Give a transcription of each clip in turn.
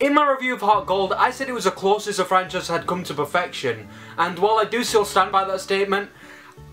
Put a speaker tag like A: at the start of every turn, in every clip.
A: In my review of Heart Gold, I said it was the closest the franchise had come to perfection, and while I do still stand by that statement,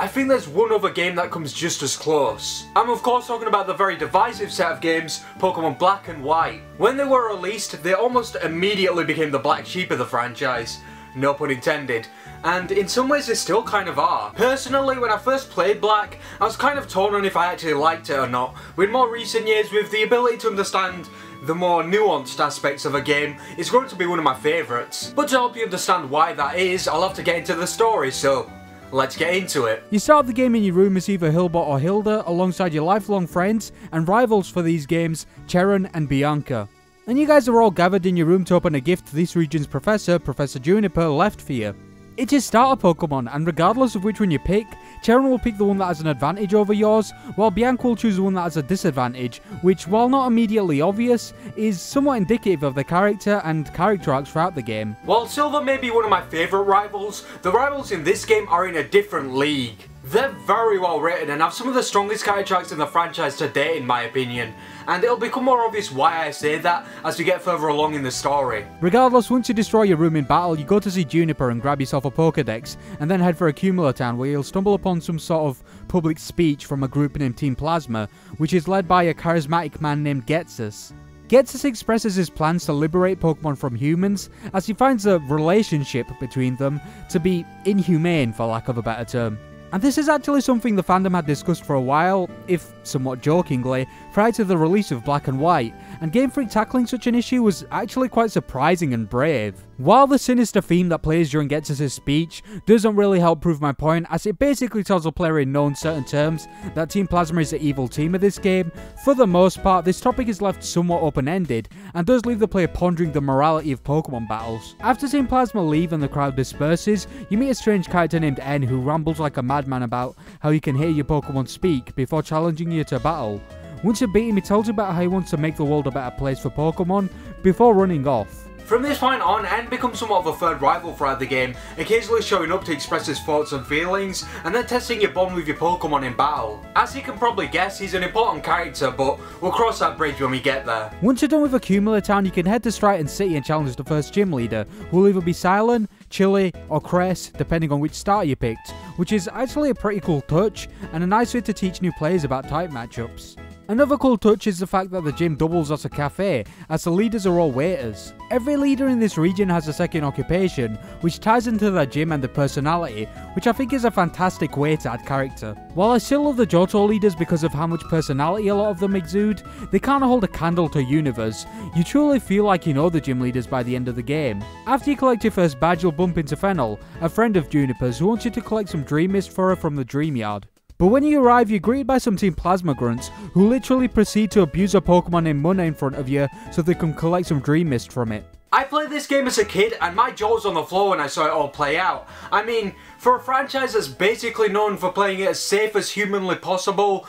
A: I think there's one other game that comes just as close. I'm of course talking about the very divisive set of games, Pokemon Black and White. When they were released, they almost immediately became the black sheep of the franchise. No pun intended. And in some ways they still kind of are. Personally, when I first played Black, I was kind of torn on if I actually liked it or not. With more recent years, with the ability to understand the more nuanced aspects of a game, it's going to be one of my favourites. But to help you understand why that is, I'll have to get into the story, so let's get into it.
B: You start the game in your room as either Hilbert or Hilda, alongside your lifelong friends and rivals for these games, Cheron and Bianca. And you guys are all gathered in your room to open a gift this region's professor, Professor Juniper, left for you. It's his starter Pokemon, and regardless of which one you pick, Cheron will pick the one that has an advantage over yours, while Bianca will choose the one that has a disadvantage, which, while not immediately obvious, is somewhat indicative of the character and character arcs throughout the game.
A: While Silver may be one of my favourite rivals, the rivals in this game are in a different league. They're very well written and have some of the strongest character arcs in the franchise to date in my opinion, and it'll become more obvious why I say that as we get further along in the story.
B: Regardless, once you destroy your room in battle, you go to see Juniper and grab yourself a Pokedex, and then head for Accumula Town, where you'll stumble upon some sort of public speech from a group named Team Plasma, which is led by a charismatic man named Getsus. Getsus expresses his plans to liberate Pokemon from humans, as he finds the relationship between them to be inhumane, for lack of a better term. And this is actually something the fandom had discussed for a while, if somewhat jokingly, prior to the release of Black and White, and Game Freak tackling such an issue was actually quite surprising and brave. While the sinister theme that plays during Getsus' speech doesn't really help prove my point, as it basically tells the player in no uncertain terms that Team Plasma is the evil team of this game, for the most part this topic is left somewhat open-ended, and does leave the player pondering the morality of Pokemon battles. After Team Plasma leave and the crowd disperses, you meet a strange character named N who rambles like a madman about how you can hear your Pokemon speak before challenging you to battle. Once you beat him, he tells you about how he wants to make the world a better place for Pokemon before running off.
A: From this point on, N becomes somewhat of a third rival throughout the game, occasionally showing up to express his thoughts and feelings, and then testing your bond with your Pokemon in battle. As you can probably guess, he's an important character, but we'll cross that bridge when we get there.
B: Once you're done with Accumula Town, you can head to Striaton City and challenge the first gym leader, who will either be Silent, Chili, or Cress, depending on which starter you picked, which is actually a pretty cool touch, and a nice way to teach new players about type matchups. Another cool touch is the fact that the gym doubles as a cafe, as the leaders are all waiters. Every leader in this region has a second occupation, which ties into their gym and their personality, which I think is a fantastic way to add character. While I still love the Johto leaders because of how much personality a lot of them exude, they kinda hold a candle to universe. You truly feel like you know the gym leaders by the end of the game. After you collect your first badge, you'll bump into Fennel, a friend of Juniper's who wants you to collect some Dream Mist for her from the Dream Yard. But when you arrive, you're greeted by some Team Plasma grunts, who literally proceed to abuse a Pokemon named Munna in front of you so they can collect some Dream Mist from it.
A: I played this game as a kid and my jaw was on the floor when I saw it all play out. I mean, for a franchise that's basically known for playing it as safe as humanly possible,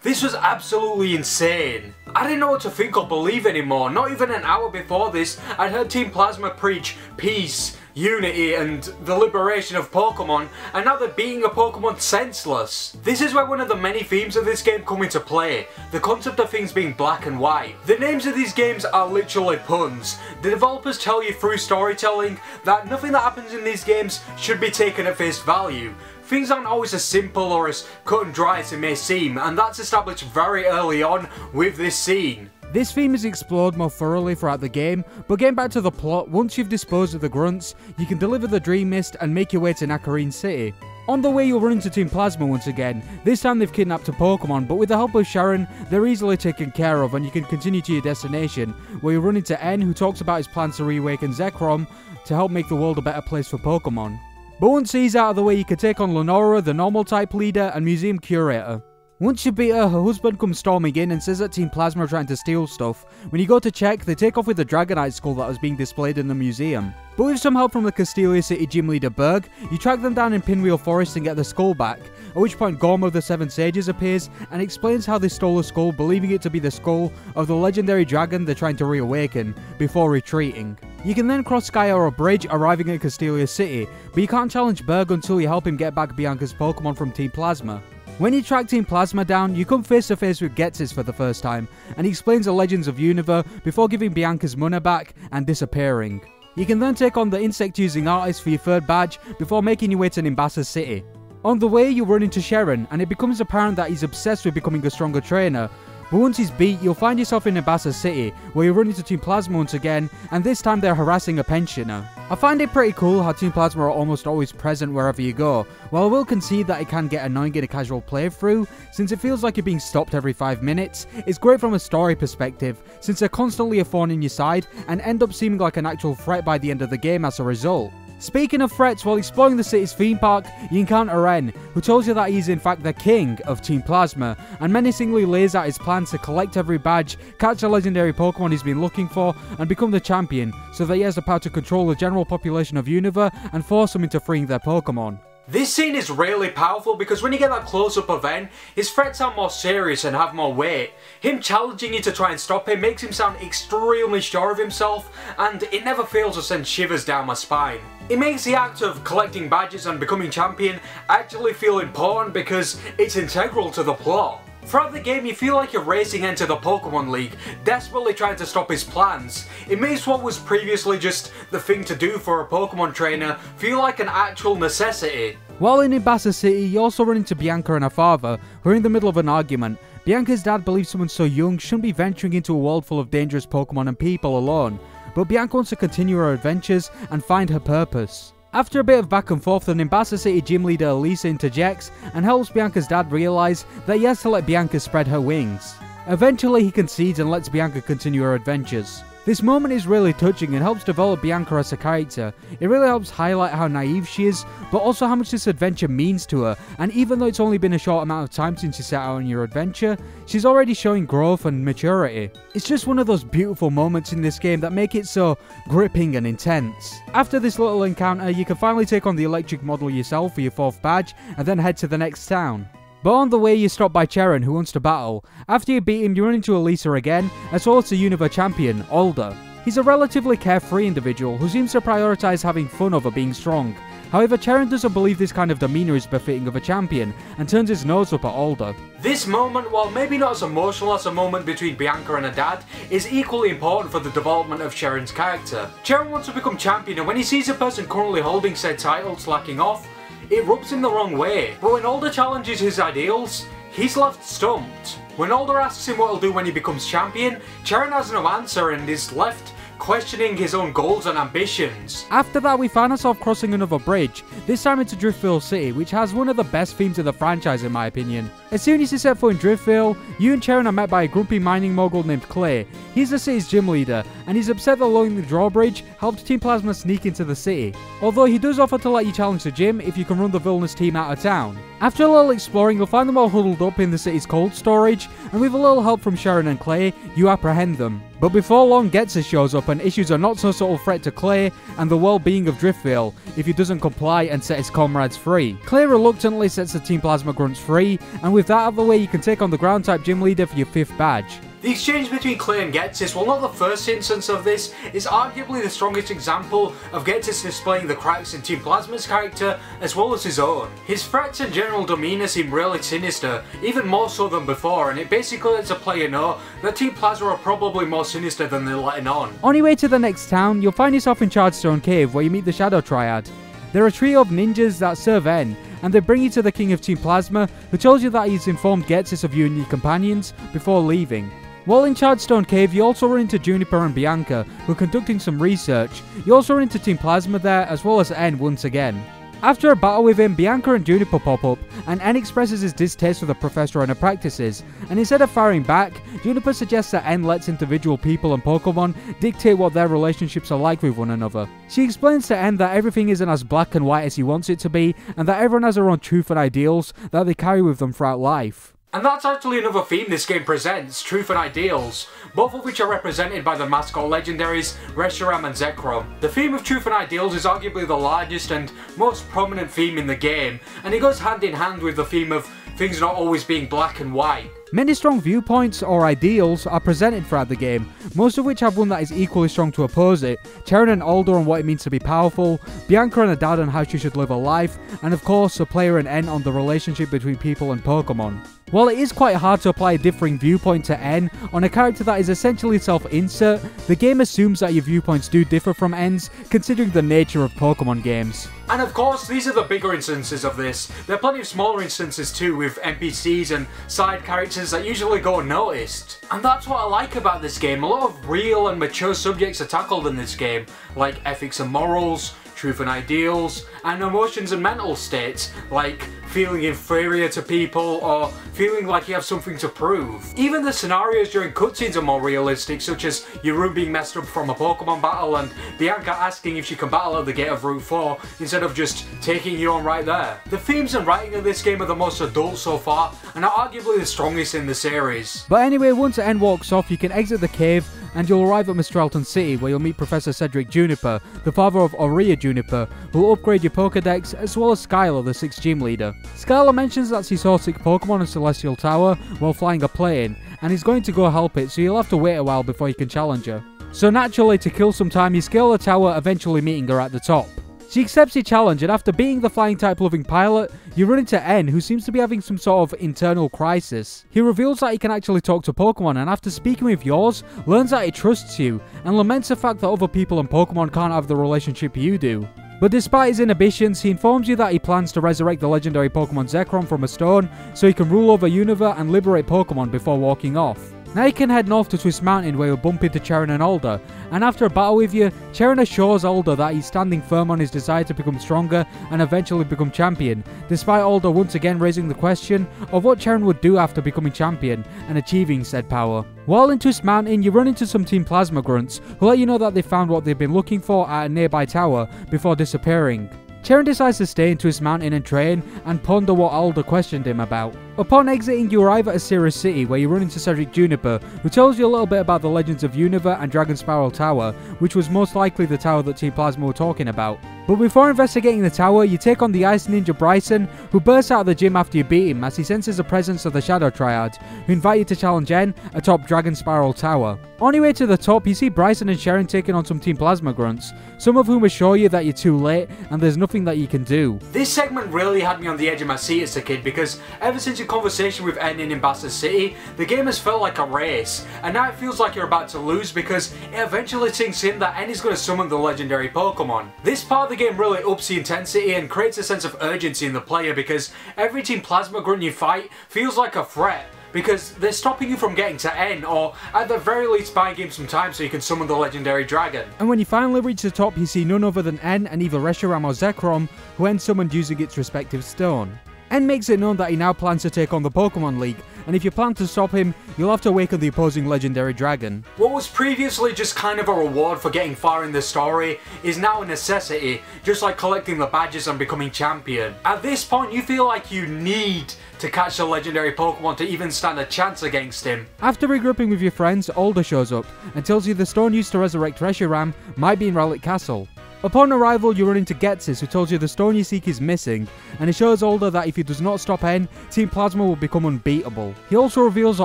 A: this was absolutely insane. I didn't know what to think or believe anymore. Not even an hour before this, I'd heard Team Plasma preach peace, unity, and the liberation of Pokemon, and now they're beating a Pokemon senseless. This is where one of the many themes of this game come into play, the concept of things being black and white. The names of these games are literally puns. The developers tell you through storytelling that nothing that happens in these games should be taken at face value. Things aren't always as simple or as cut and dry as it may seem, and that's established very early on with this scene.
B: This theme is explored more thoroughly throughout the game, but getting back to the plot, once you've disposed of the grunts, you can deliver the Dream Mist and make your way to Nakarine City. On the way you'll run into Team Plasma once again. This time they've kidnapped a Pokemon, but with the help of Sharon, they're easily taken care of and you can continue to your destination, where you run into N, who talks about his plans to reawaken Zekrom to help make the world a better place for Pokemon. But once he's out of the way, you can take on Lenora, the normal type leader, and museum curator. Once you beat her, her husband comes storming in and says that Team Plasma are trying to steal stuff. When you go to check, they take off with the Dragonite skull that was being displayed in the museum. But with some help from the Castelia City gym leader Berg, you track them down in Pinwheel Forest and get the skull back, at which point Gormo of the Seven Sages appears and explains how they stole the skull, believing it to be the skull of the legendary dragon they're trying to reawaken, before retreating. You can then cross Skyara Bridge, arriving at Castelia City, but you can't challenge Berg until you help him get back Bianca's Pokemon from Team Plasma. When you track Team Plasma down, you come face to face with Getsis for the first time, and he explains the legends of Univer before giving Bianca's money back and disappearing. You can then take on the insect-using artist for your third badge before making your way to Nimbasa City. On the way, you run into Sharon, and it becomes apparent that he's obsessed with becoming a stronger trainer. But once he's beat, you'll find yourself in Nimbasa City, where you run into Team Plasma once again, and this time they're harassing a pensioner. I find it pretty cool how Team Plasma are almost always present wherever you go. While I will concede that it can get annoying in a casual playthrough, since it feels like you're being stopped every 5 minutes, it's great from a story perspective, since they're constantly a thorn in your side, and end up seeming like an actual threat by the end of the game as a result. Speaking of threats, while exploring the city's theme park, you encounter Ren, who tells you that he's in fact the king of Team Plasma, and menacingly lays out his plans to collect every badge, catch a legendary Pokemon he's been looking for, and become the champion, so that he has the power to control the general population of Univer and force them into freeing their Pokemon.
A: This scene is really powerful because when you get that close-up of N, his threats sound more serious and have more weight. Him challenging you to try and stop him makes him sound extremely sure of himself, and it never fails to send shivers down my spine. It makes the act of collecting badges and becoming champion actually feel important because it's integral to the plot. Throughout the game you feel like you're racing into the Pokemon League, desperately trying to stop his plans. It makes what was previously just the thing to do for a Pokemon trainer feel like an actual necessity.
B: While in Nimbasa City, you also run into Bianca and her father, who are in the middle of an argument. Bianca's dad believes someone so young shouldn't be venturing into a world full of dangerous Pokemon and people alone, but Bianca wants to continue her adventures and find her purpose. After a bit of back and forth, the Nimbasa City gym leader Elisa interjects and helps Bianca's dad realise that he has to let Bianca spread her wings. Eventually he concedes and lets Bianca continue her adventures. This moment is really touching and helps develop Bianca as a character. It really helps highlight how naive she is, but also how much this adventure means to her, and even though it's only been a short amount of time since you set out on your adventure, she's already showing growth and maturity. It's just one of those beautiful moments in this game that make it so gripping and intense. After this little encounter, you can finally take on the electric model yourself for your 4th badge, and then head to the next town. But on the way you stop by Charon, who wants to battle. After you beat him, you run into Elisa again, as well as the Univer champion, Alder. He's a relatively carefree individual who seems to prioritise having fun over being strong. However, Charon doesn't believe this kind of demeanour is befitting of a champion, and turns his nose up at Alder.
A: This moment, while maybe not as emotional as a moment between Bianca and her dad, is equally important for the development of Charon's character. Charon wants to become champion, and when he sees a person currently holding said title slacking off, it rubs him the wrong way. But when Alder challenges his ideals, he's left stumped. When Alder asks him what he'll do when he becomes champion, Charon has no answer and is left questioning his own goals and ambitions.
B: After that, we find ourselves crossing another bridge, this time into Driftvale City, which has one of the best themes of the franchise in my opinion. As soon as you set foot in Driftvale, you and Charon are met by a grumpy mining mogul named Clay. He's the city's gym leader, and he's upset that lowering the drawbridge helped Team Plasma sneak into the city. Although he does offer to let you challenge the gym if you can run the villainous team out of town. After a little exploring, you'll find them all huddled up in the city's cold storage, and with a little help from Sharon and Clay, you apprehend them. But before long, Getsis shows up and issues a not-so-subtle threat to Clay and the well-being of Driftvale if he doesn't comply and set his comrades free. Clay reluctantly sets the Team Plasma grunts free, and with that out of the way, you can take on the ground-type gym leader for your 5th badge.
A: The exchange between Clay and Getsis, while not the first instance of this, is arguably the strongest example of Getsis displaying the cracks in Team Plasma's character as well as his own. His threats and general demeanour seem really sinister, even more so than before, and it basically lets a player know that Team Plasma are probably more sinister than they're letting on.
B: On your way to the next town, you'll find yourself in Chargestone Cave where you meet the Shadow Triad. They're a trio of ninjas that serve N, and they bring you to the king of Team Plasma, who tells you that he's informed Getsis of you and your companions before leaving. While in Chargestone Cave, you also run into Juniper and Bianca, who are conducting some research. You also run into Team Plasma there, as well as N once again. After a battle with him, Bianca and Juniper pop up, and N expresses his distaste for the professor and her practices, and instead of firing back, Juniper suggests that N lets individual people and Pokemon dictate what their relationships are like with one another. She explains to N that everything isn't as black and white as he wants it to be, and that everyone has their own truth and ideals that they carry with them throughout life.
A: And that's actually another theme this game presents, truth and ideals, both of which are represented by the mascot legendaries Reshiram and Zekrom. The theme of truth and ideals is arguably the largest and most prominent theme in the game, and it goes hand in hand with the theme of things not always being black and white.
B: Many strong viewpoints or ideals are presented throughout the game, most of which have one that is equally strong to oppose it, Charon and Alder on what it means to be powerful, Bianca and her dad on how she should live her life, and of course the player and N on the relationship between people and Pokemon. While it is quite hard to apply a differing viewpoint to N on a character that is essentially self-insert, the game assumes that your viewpoints do differ from N's, considering the nature of Pokemon games.
A: And of course, these are the bigger instances of this. There are plenty of smaller instances too, with NPCs and side characters that usually go unnoticed. And that's what I like about this game. A lot of real and mature subjects are tackled in this game, like ethics and morals, truth and ideals, and emotions and mental states, like feeling inferior to people or feeling like you have something to prove. Even the scenarios during cutscenes are more realistic, such as your room being messed up from a Pokemon battle and Bianca asking if she can battle at the gate of Route 4 instead of just taking you on right there. The themes and writing of this game are the most adult so far and are arguably the strongest in the series.
B: But anyway, once N walks off, you can exit the cave and you'll arrive at Mistralton City, where you'll meet Professor Cedric Juniper, the father of Aurea Juniper, who will upgrade your Pokedex, as well as Skylar, the 6th gym leader. Skylar mentions that she saw sick Pokemon in Celestial Tower while flying a plane, and he's going to go help it, so you'll have to wait a while before you can challenge her. So naturally, to kill some time, you scale the tower, eventually meeting her at the top. She accepts your challenge, and after beating the flying type loving pilot, you run into N, who seems to be having some sort of internal crisis. He reveals that he can actually talk to Pokemon, and after speaking with yours, learns that he trusts you, and laments the fact that other people and Pokemon can't have the relationship you do. But despite his inhibitions, he informs you that he plans to resurrect the legendary Pokemon Zekrom from a stone, so he can rule over Unova and liberate Pokemon before walking off. Now you can head north to Twist Mountain, where you'll bump into Charon and Alder, and after a battle with you, Charon assures Alder that he's standing firm on his desire to become stronger and eventually become champion, despite Alder once again raising the question of what Charon would do after becoming champion and achieving said power. While in Twist Mountain, you run into some Team Plasma grunts, who let you know that they found what they've been looking for at a nearby tower before disappearing. Charon decides to stay in Twist Mountain and train, and ponder what Alder questioned him about. Upon exiting, you arrive at Asira City, where you run into Cedric Juniper, who tells you a little bit about the legends of Unova and Dragon Spiral Tower, which was most likely the tower that Team Plasma were talking about. But before investigating the tower, you take on the Ice Ninja Bryson, who bursts out of the gym after you beat him as he senses the presence of the Shadow Triad, who invite you to challenge N atop Dragon Spiral Tower. On your way to the top, you see Bryson and Sharon taking on some Team Plasma grunts, some of whom assure you that you're too late and there's nothing that you can do.
A: This segment really had me on the edge of my seat as a kid, because ever since your conversation with N in Ambassador City, the game has felt like a race, and now it feels like you're about to lose because it eventually sinks in that N is going to summon the legendary Pokemon. This part of the game really ups the intensity and creates a sense of urgency in the player, because every Team Plasma grunt you fight feels like a threat, because they're stopping you from getting to N, or at the very least buying him some time so you can summon the legendary dragon.
B: And when you finally reach the top, you see none other than N and either Reshiram or Zekrom, who N summoned using its respective stone. N makes it known that he now plans to take on the Pokemon League, and if you plan to stop him, you'll have to awaken the opposing legendary dragon.
A: What was previously just kind of a reward for getting far in the story is now a necessity, just like collecting the badges and becoming champion. At this point, you feel like you need to catch the legendary Pokemon to even stand a chance against him.
B: After regrouping with your friends, Alder shows up and tells you the stone used to resurrect Reshiram might be in Relic Castle. Upon arrival, you run into Ghetsis, who tells you the stone you seek is missing, and he shows Alder that if he does not stop N, Team Plasma will become unbeatable. He also reveals that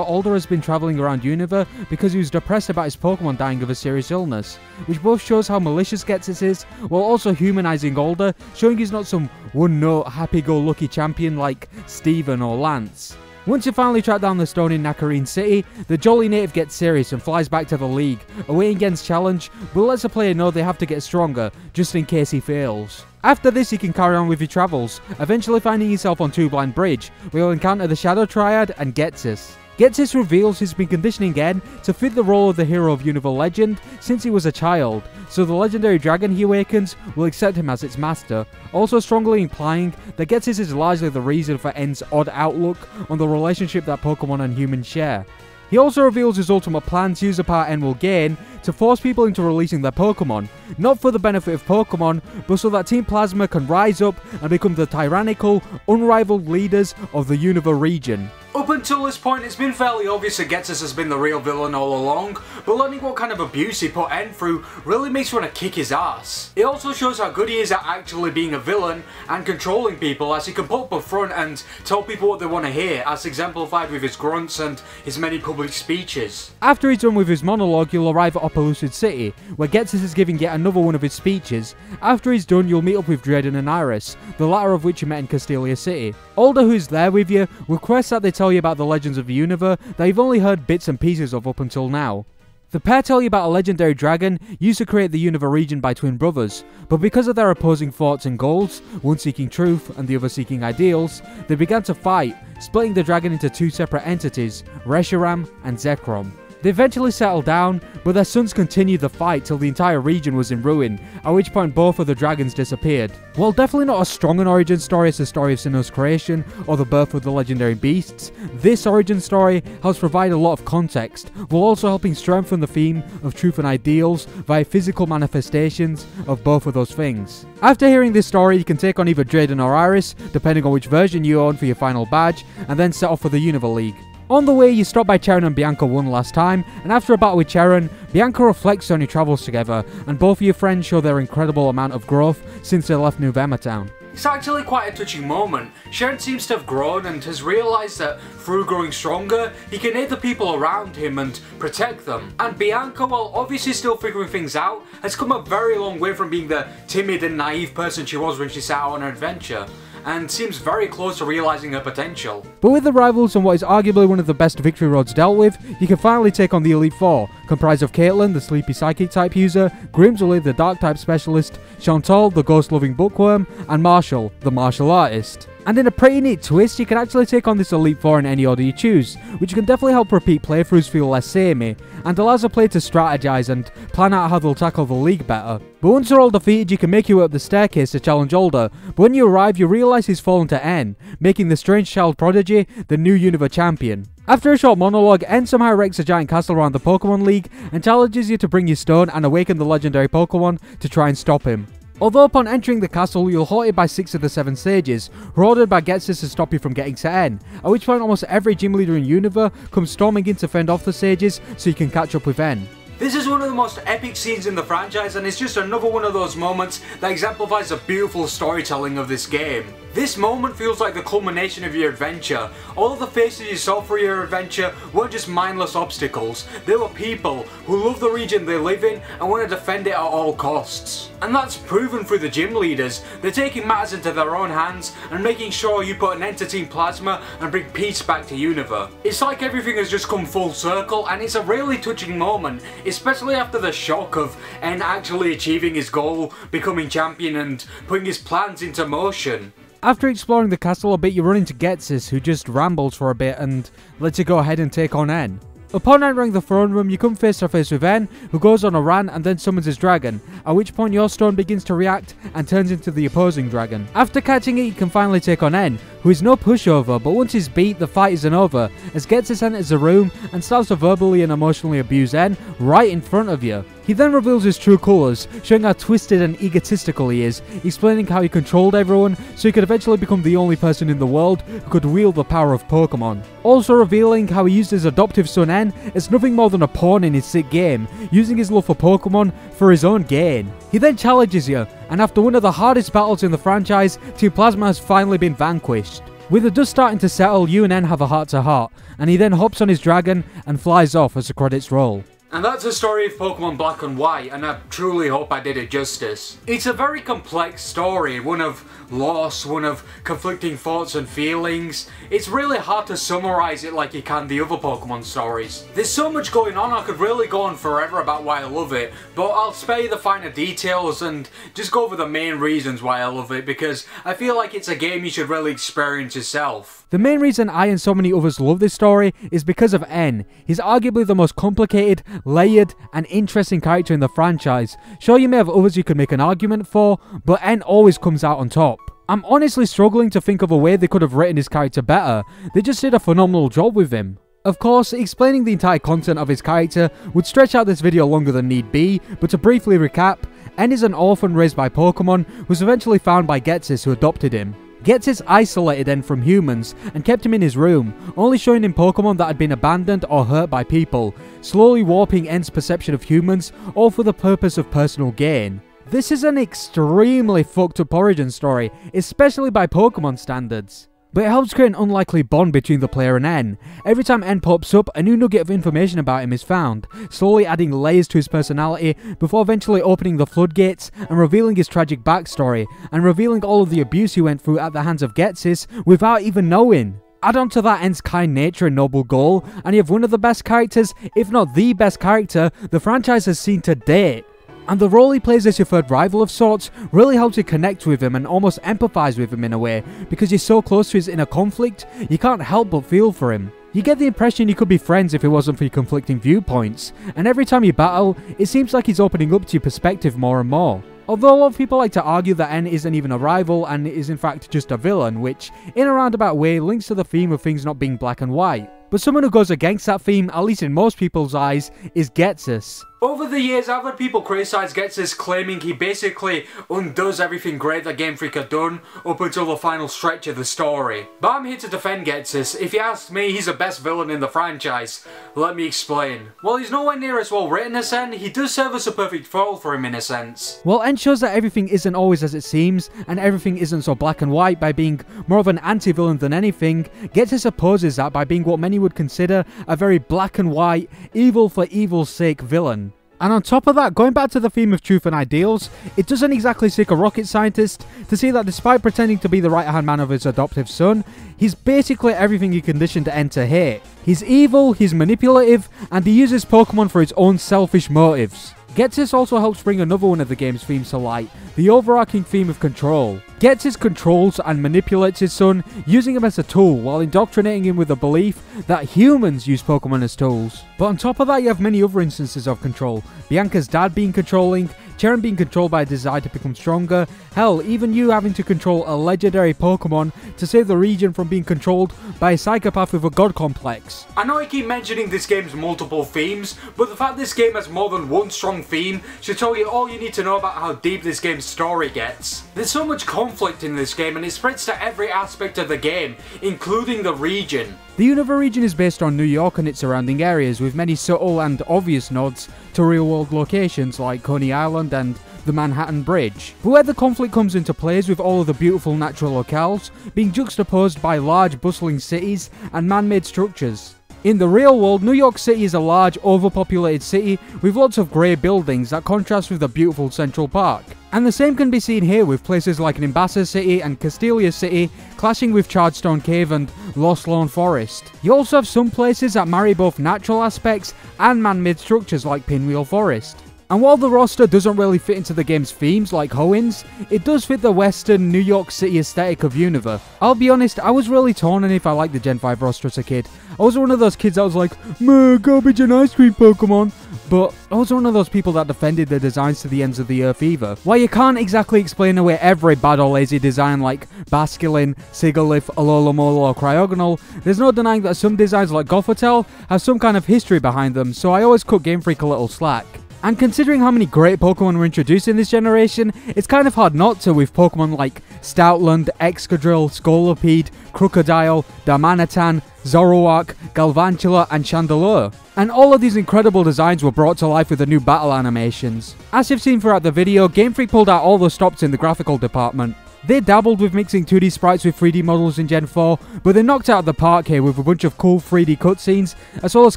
B: Alder has been travelling around Unova because he was depressed about his Pokemon dying of a serious illness, which both shows how malicious Ghetsis is, while also humanising Alder, showing he's not some one-note, happy-go-lucky champion like Steven or Lance. Once you finally track down the stone in Nakarine City, the jolly native gets serious and flies back to the league, awaiting Gen's challenge, but lets the player know they have to get stronger, just in case he fails. After this, you can carry on with your travels, eventually finding yourself on Two Blind Bridge, where you'll encounter the Shadow Triad and Ghetsis. Ghetsis reveals he's been conditioning Gen to fit the role of the hero of Unova legend since he was a child, so the legendary dragon he awakens will accept him as its master, also strongly implying that Ghetsis is largely the reason for N's odd outlook on the relationship that Pokemon and humans share. He also reveals his ultimate plan to use the power N will gain to force people into releasing their Pokemon, not for the benefit of Pokemon, but so that Team Plasma can rise up and become the tyrannical, unrivaled leaders of the Unova region.
A: Up until this point, it's been fairly obvious that Ghetsis has been the real villain all along, but learning what kind of abuse he put N through really makes you want to kick his ass. It also shows how good he is at actually being a villain and controlling people, as he can put up a front and tell people what they want to hear, as exemplified with his grunts and his many public speeches.
B: After he's done with his monologue, you'll arrive at Opelucid City, where Ghetsis is giving yet another one of his speeches. After he's done, you'll meet up with Drayden and Iris, the latter of which you met in Castelia City. Alder, who's there with you, requests that they tell you about the legends of Unova that you've only heard bits and pieces of up until now. The pair tell you about a legendary dragon used to create the Unova region by twin brothers, but because of their opposing thoughts and goals, one seeking truth and the other seeking ideals, they began to fight, splitting the dragon into two separate entities, Reshiram and Zekrom. They eventually settled down, but their sons continued the fight till the entire region was in ruin, at which point both of the dragons disappeared. While definitely not as strong an origin story as the story of Sinnoh's creation or the birth of the legendary beasts, this origin story helps provide a lot of context, while also helping strengthen the theme of truth and ideals via physical manifestations of both of those things. After hearing this story, you can take on either Drayden or Iris, depending on which version you own for your final badge, and then set off for the Unova League. On the way, you stop by Charon and Bianca one last time, and after a battle with Charon, Bianca reflects on your travels together, and both of your friends show their incredible amount of growth since they left New Town.
A: It's actually quite a touching moment. Sharon seems to have grown and has realised that through growing stronger, he can aid the people around him and protect them. And Bianca, while obviously still figuring things out, has come a very long way from being the timid and naive person she was when she set out on her adventure, and seems very close to realising her potential.
B: But with the rivals and what is arguably one of the best victory roads dealt with, you can finally take on the Elite Four, comprised of Caitlyn, the sleepy psychic type user, Grimsley, the dark type specialist, Chantal, the ghost loving bookworm, and Marshall, the martial artist. And in a pretty neat twist, you can actually take on this Elite Four in any order you choose, which can definitely help repeat playthroughs feel less samey, and allows the player to strategize and plan out how they'll tackle the league better. But once they're all defeated, you can make your way up the staircase to challenge Alder, but when you arrive, you realise he's fallen to N, making the strange child prodigy the new Unova champion. After a short monologue, N somehow erects a giant castle around the Pokemon League and challenges you to bring your stone and awaken the legendary Pokemon to try and stop him. Although upon entering the castle, you're halted by 6 of the 7 sages, who are ordered by Ghetsis to stop you from getting to N, at which point almost every gym leader in Unova comes storming in to fend off the sages so you can catch up with N.
A: This is one of the most epic scenes in the franchise, and it's just another one of those moments that exemplifies the beautiful storytelling of this game. This moment feels like the culmination of your adventure. All of the faces you saw for your adventure weren't just mindless obstacles, they were people who love the region they live in and want to defend it at all costs. And that's proven through the gym leaders. They're taking matters into their own hands and making sure you put an end to Team Plasma and bring peace back to Unova. It's like everything has just come full circle, and it's a really touching moment, especially after the shock of N actually achieving his goal, becoming champion and putting his plans into motion.
B: After exploring the castle a bit, you run into Ghetsis, who just rambles for a bit and lets you go ahead and take on N. Upon entering the throne room, you come face to face with N, who goes on a rant and then summons his dragon, at which point your stone begins to react and turns into the opposing dragon. After catching it, you can finally take on N, who is no pushover, but once he's beat, the fight isn't over, as Ghetsis enters the room and starts to verbally and emotionally abuse N right in front of you. He then reveals his true colours, showing how twisted and egotistical he is, explaining how he controlled everyone so he could eventually become the only person in the world who could wield the power of Pokemon. Also revealing how he used his adoptive son N as nothing more than a pawn in his sick game, using his love for Pokemon for his own gain. He then challenges you, and after one of the hardest battles in the franchise, Team Plasma has finally been vanquished. With the dust starting to settle, you and N have a heart-to-heart, and he then hops on his dragon and flies off as the credits roll.
A: And that's the story of Pokemon Black and White, and I truly hope I did it justice. It's a very complex story, one of loss, one of conflicting thoughts and feelings. It's really hard to summarise it like you can the other Pokemon stories. There's so much going on, I could really go on forever about why I love it, but I'll spare you the finer details and just go over the main reasons why I love it, because I feel like it's a game you should really experience yourself.
B: The main reason I and so many others love this story is because of N. He's arguably the most complicated, layered, and interesting character in the franchise. Sure, you may have others you could make an argument for, but N always comes out on top. I'm honestly struggling to think of a way they could have written his character better. They just did a phenomenal job with him. Of course, explaining the entire content of his character would stretch out this video longer than need be, but to briefly recap, N is an orphan raised by Pokemon who was eventually found by Ghetsis, who adopted him. Getsis isolated N from humans and kept him in his room, only showing him Pokemon that had been abandoned or hurt by people, slowly warping N's perception of humans, all for the purpose of personal gain. This is an extremely fucked up origin story, especially by Pokemon standards. But it helps create an unlikely bond between the player and N. Every time N pops up, a new nugget of information about him is found, slowly adding layers to his personality before eventually opening the floodgates and revealing his tragic backstory, and revealing all of the abuse he went through at the hands of Getsis without even knowing. Add on to that N's kind nature and noble goal, and you have one of the best characters, if not the best character, the franchise has seen to date. And the role he plays as your third rival of sorts really helps you connect with him and almost empathise with him in a way, because you're so close to his inner conflict, you can't help but feel for him. You get the impression you could be friends if it wasn't for your conflicting viewpoints, and every time you battle, it seems like he's opening up to your perspective more and more. Although a lot of people like to argue that N isn't even a rival and is in fact just a villain, which, in a roundabout way, links to the theme of things not being black and white. But someone who goes against that theme, at least in most people's eyes, is Getsis.
A: Over the years, I've heard people criticise Getsis, claiming he basically undoes everything great that Game Freak had done up until the final stretch of the story. But I'm here to defend Getsis. If you ask me, he's the best villain in the franchise. Let me explain. While he's nowhere near as well written as N, he does serve as a perfect foil for him in a sense.
B: Well, N shows that everything isn't always as it seems, and everything isn't so black and white by being more of an anti-villain than anything. Getsis opposes that by being what many would consider a very black and white, evil for evil's sake villain. And on top of that, going back to the theme of truth and ideals, it doesn't exactly take a rocket scientist to see that despite pretending to be the right-hand man of his adoptive son, he's basically everything he conditioned N to hate. He's evil, he's manipulative, and he uses Pokemon for his own selfish motives. Getsis also helps bring another one of the game's themes to light, the overarching theme of control. Getsis controls and manipulates his son, using him as a tool while indoctrinating him with the belief that humans use Pokemon as tools. But on top of that, you have many other instances of control. Bianca's dad being controlling, Cheren being controlled by a desire to become stronger, hell, even you having to control a legendary Pokemon to save the region from being controlled by a psychopath with a god complex.
A: I know I keep mentioning this game's multiple themes, but the fact this game has more than one strong theme should tell you all you need to know about how deep this game's story gets. There's so much conflict in this game and it spreads to every aspect of the game, including the region.
B: The Unova region is based on New York and its surrounding areas, with many subtle and obvious nods to real-world locations like Coney Island and the Manhattan Bridge. But where the conflict comes into play is with all of the beautiful natural locales being juxtaposed by large bustling cities and man-made structures. In the real world, New York City is a large, overpopulated city with lots of grey buildings that contrast with the beautiful Central Park. And the same can be seen here with places like Nimbasa City and Castelia City clashing with Charredstone Cave and Lost Lawn Forest. You also have some places that marry both natural aspects and man-made structures like Pinwheel Forest. And while the roster doesn't really fit into the game's themes like Hoenns, it does fit the western New York City aesthetic of Unova. I'll be honest, I was really torn on if I liked the Gen 5 roster as a kid. I was one of those kids that was like, meh, garbage and ice cream Pokemon. But I was one of those people that defended the designs to the ends of the earth either. While you can't exactly explain away every bad or lazy design like Basculin, Sigalith, Alola or Cryogonal, there's no denying that some designs like Gothitelle have some kind of history behind them, so I always cut Game Freak a little slack. And considering how many great Pokemon were introduced in this generation, it's kind of hard not to with Pokemon like Stoutland, Excadrill, Scolipede, Crocodile, Darmanitan, Zoroark, Galvantula and Chandelure. And all of these incredible designs were brought to life with the new battle animations. As you've seen throughout the video, Game Freak pulled out all the stops in the graphical department. They dabbled with mixing 2D sprites with 3D models in Gen 4, but they knocked out the park here with a bunch of cool 3D cutscenes, as well as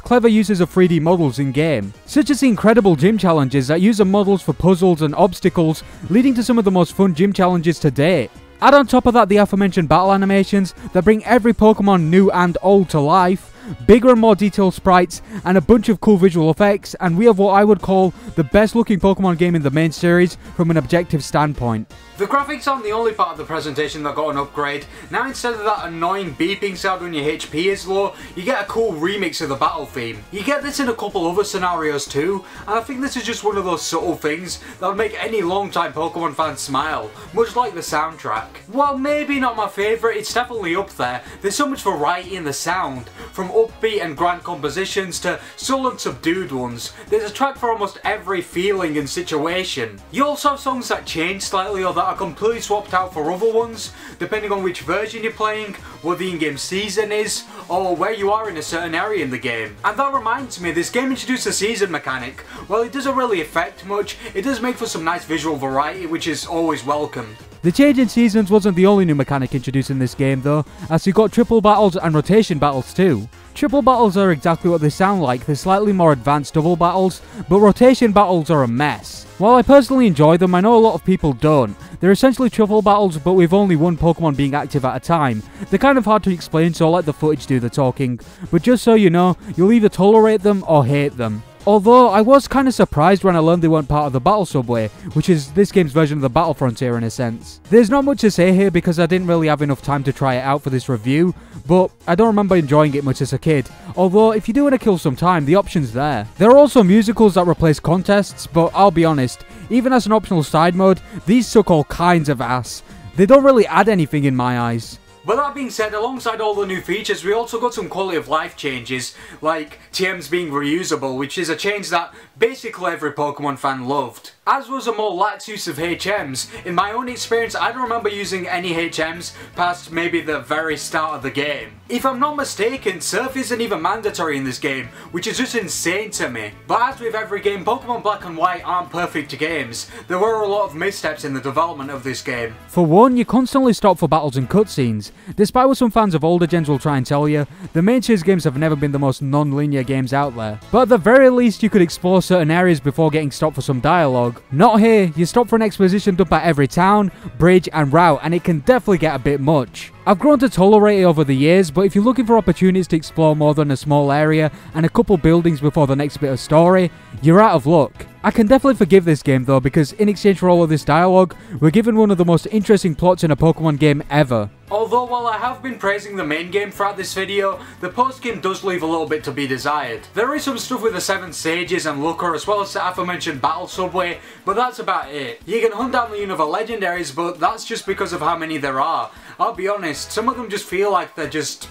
B: clever uses of 3D models in-game, such as the incredible gym challenges that use the models for puzzles and obstacles, leading to some of the most fun gym challenges to date. Add on top of that the aforementioned battle animations that bring every Pokemon new and old to life, bigger and more detailed sprites, and a bunch of cool visual effects, and we have what I would call the best looking Pokemon game in the main series from an objective standpoint.
A: The graphics aren't the only part of the presentation that got an upgrade. Now instead of that annoying beeping sound when your HP is low, you get a cool remix of the battle theme. You get this in a couple other scenarios too, and I think this is just one of those subtle things that'll make any long-time Pokemon fan smile, much like the soundtrack. While maybe not my favourite, it's definitely up there. There's so much variety in the sound, from from upbeat and grand compositions to dull and subdued ones. There's a track for almost every feeling and situation. You also have songs that change slightly or that are completely swapped out for other ones, depending on which version you're playing, what the in-game season is, or where you are in a certain area in the game. And that reminds me, this game introduced a season mechanic. While it doesn't really affect much, it does make for some nice visual variety, which is always welcomed.
B: The change in seasons wasn't the only new mechanic introduced in this game though, as you got triple battles and rotation battles too. Triple battles are exactly what they sound like, they're slightly more advanced double battles, but rotation battles are a mess. While I personally enjoy them, I know a lot of people don't. They're essentially triple battles, but with only one Pokemon being active at a time. They're kind of hard to explain, so I'll let the footage do the talking. But just so you know, you'll either tolerate them or hate them. Although, I was kinda surprised when I learned they weren't part of the Battle Subway, which is this game's version of the Battle Frontier in a sense. There's not much to say here because I didn't really have enough time to try it out for this review, but I don't remember enjoying it much as a kid. Although, if you do want to kill some time, the option's there. There are also musicals that replace contests, but I'll be honest, even as an optional side mode, these suck all kinds of ass. They don't really add anything in my eyes.
A: But that being said, alongside all the new features, we also got some quality of life changes, like TMs being reusable, which is a change that basically every Pokemon fan loved. As was a more lax use of HMs. In my own experience, I don't remember using any HMs past maybe the very start of the game. If I'm not mistaken, Surf isn't even mandatory in this game, which is just insane to me. But as with every game, Pokemon Black and White aren't perfect games. There were a lot of missteps in the development of this game.
B: For one, you constantly stop for battles and cutscenes. Despite what some fans of older gens will try and tell you, the main series games have never been the most non-linear games out there. But at the very least, you could explore certain areas before getting stopped for some dialogue. Not here, you stop for an exposition dump at every town, bridge and route, and it can definitely get a bit much. I've grown to tolerate it over the years, but if you're looking for opportunities to explore more than a small area and a couple buildings before the next bit of story, you're out of luck. I can definitely forgive this game though, because in exchange for all of this dialogue, we're given one of the most interesting plots in a Pokemon game ever.
A: Although while I have been praising the main game throughout this video, the post-game does leave a little bit to be desired. There is some stuff with the 7 Sages and Looker as well as the aforementioned Battle Subway, but that's about it. You can hunt down the Unova legendaries, but that's just because of how many there are. I'll be honest, some of them just feel like they're just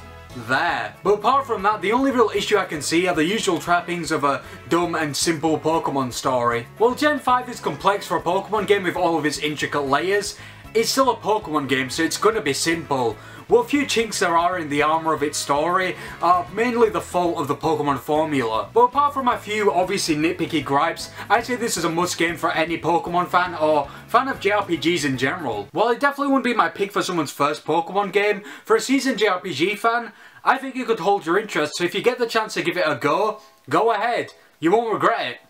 A: there. But apart from that, the only real issue I can see are the usual trappings of a dumb and simple Pokemon story. While Gen 5 is complex for a Pokemon game with all of its intricate layers, it's still a Pokemon game, so it's gonna be simple. What few chinks there are in the armour of its story are mainly the fault of the Pokemon formula. But apart from a few obviously nitpicky gripes, I'd say this is a must game for any Pokemon fan or fan of JRPGs in general. While it definitely wouldn't be my pick for someone's first Pokemon game, for a seasoned JRPG fan, I think it could hold your interest, so if you get the chance to give it a go, go ahead. You won't regret it.